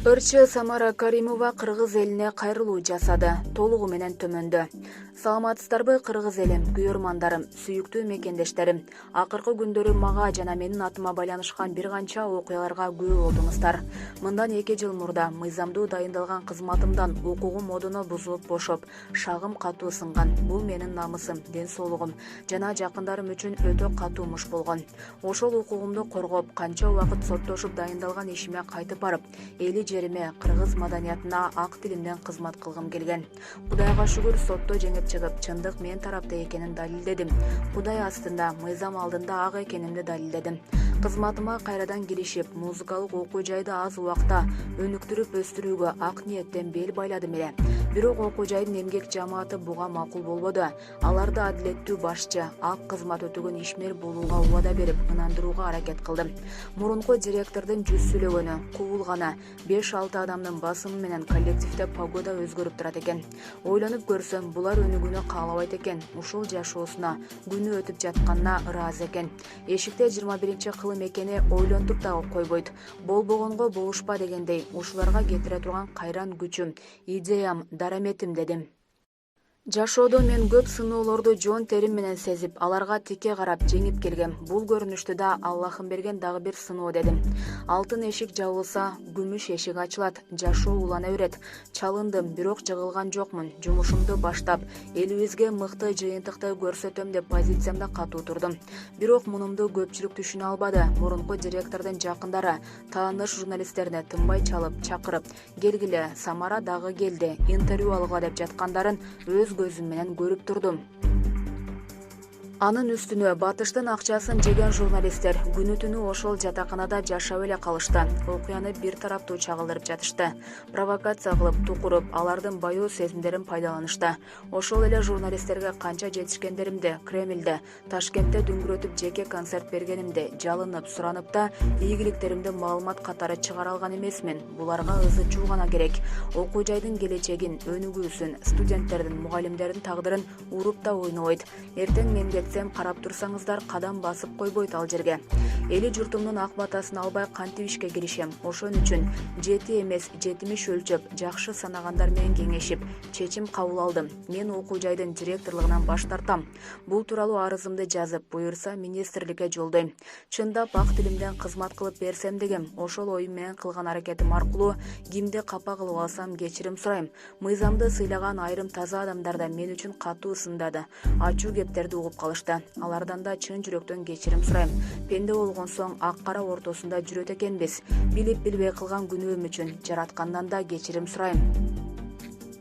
Өрчү Самара Каримова Кыргыз элине кайрылуу жасады. Толугу менен төмөндө. Саламатсыздарбы Кыргыз элим, күйөрмандарым, сүйүктүү мекендештерим. Акыркы күндөрү мага жана менин атыма байланышкан бир канча окуяларга күбө болдуңуздар. Мындан 2 жыл мурда мыйзамдуу дайындалган кызматымдан укугум модуна бузулуп бошоп, шагым катуу сынган. Бул менин намысым, ден соолугум жана жакындарым үчүн өтө катуу муш болгон. Ошол укугумду коргоп, канча убакыт соттошуп дайындалган ишиме кайтып барып, эли жериме, кыргыз маданиятына ак тилимден кызмат кылгым келген. Кудайга шүгүр, сотто жеңип чыгып, чындык мен тарапта экенин далилдедим. Кудай астында, мыйзам алдында ак экенимди далилдедим. Кызматыма кайрадан киришип, музыкалык окуу жайды аз убакта өнүктүрүп өстүрүүгө ак ниеттен бел байладым эле. Бирок окуу жайдын эмгек жамааты буга макул болбоду. Аларды адилеттүү башчы, ак кызмат өтөгөн ишмер болууга убада берип, ынандырууга аракет кылдым. Мурунку директордун жүз сүйлөгөнү, кубулганы, 5-6 адамдын басымы менен коллективде погода өзгөрүп турат экен. Ойлонуп көрсөм, булар өнүгүүнү каалабайт экен. Ушул жашоосуна, күнү өтүп жатканына ыраазы экен. Эшикте 21 кылым экени ойлонтуп дагы койбойт. Болбогонго болушпа дегендей, ушуларга кетире турган кайран күчүм, идеям, дараметим дедим. Жашоодо мен көп сыноолорду жон терим менен сезип, аларга тике карап жеңип келгем. Бул көрүнүштү да Аллахым берген дагы бир сыноо дедим. Алтын эшик жабылса, күмүш эшик ачылат. Жашоо улана берет. Чалындым, бирок жыгылган жокмун. Жумушумду баштап, элибизге мыкты жыйынтыкты көрсөтөм деп позициямда катуу турдум. Бирок мунумду көпчүлүк түшүнө албады. Мурунку директордун жакындары тааныш журналисттерине тынбай чалып, чакырып, келгиле, Самара дагы келди, интервью алгыла деп жаткандарын өз көзүм менен көрүп турдум. Анын үстүнө батыштын акчасын жеген журналисттер күнү түнү ошол жатаканада жашап эле калышты. Окуяны бир тараптуу чагылдырып жатышты. Провокация кылып, тукуруп, алардын баю сезимдерин пайдаланышты. Ошол эле журналисттерге канча жетишкендеримди Кремльде, Ташкентте дүңгүрөтүп жеке концерт бергенимди жалынып, суранып да ийгиликтеримди маалымат катары чыгара алган эмесмин. Буларга ызы чуу гана керек. Окуу жайдын келечегин, өнүгүүсүн, студенттердин, мугалимдердин тагдырын уруп да ойнобойт. Эртең мен сен карап турсаңыздар, кадам басып койбойт ал жерге. Эли журтумдун ак батасын албай кантип ишке киришем. Ошон үчүн 7 эмес 70 өлчөп, жакшы санагандар менен кеңешип, чечим кабыл алдым. Мен окуу жайдын директорлугунан баш тартам. Бул тууралуу арызымды жазып, буюрса министрликке жолдойм. Чындап ак тилимден кызмат кылып берсем дегем. Ошол оюм менен кылган аракетим аркылуу кимди капа кылып алсам кечирим сурайм. Мыйзамды сыйлаган айрым таза адамдар да мен үчүн катуу сындады. Ачуу кептерди угуп калышты. Алардан да чын жүрөктөн кечирим сурайм. Пенде болгон соң ак кара ортосунда жүрөт экенбиз. Билип билбей кылган күнөөм үчүн жараткандан да кечирим сурайм.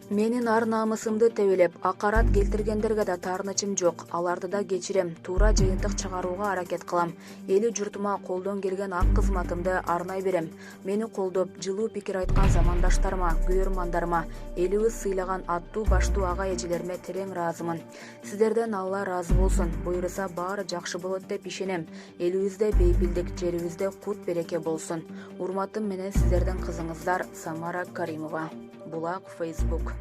Менин ар намысымды тебелеп, акарат келтиргендерге да таарынычым жок. Аларды да кечирем, туура жыйынтык чыгарууга аракет кылам. Эли журтума колдон келген ак кызматымды арнай берем. Мени колдоп, жылуу пикир айткан замандаштарыма, күйөрмандарыма, элибиз сыйлаган аттуу баштуу ага эжелериме терең ыраазымын. Сиздерден Алла ыраазы болсун. Буюрса баары жакшы болот деп ишенем. Элибизде бейпилдик, жерибизде кут береке болсун. Урматым менен сиздердин кызыңыздар Самара Каримова. Булак, Facebook.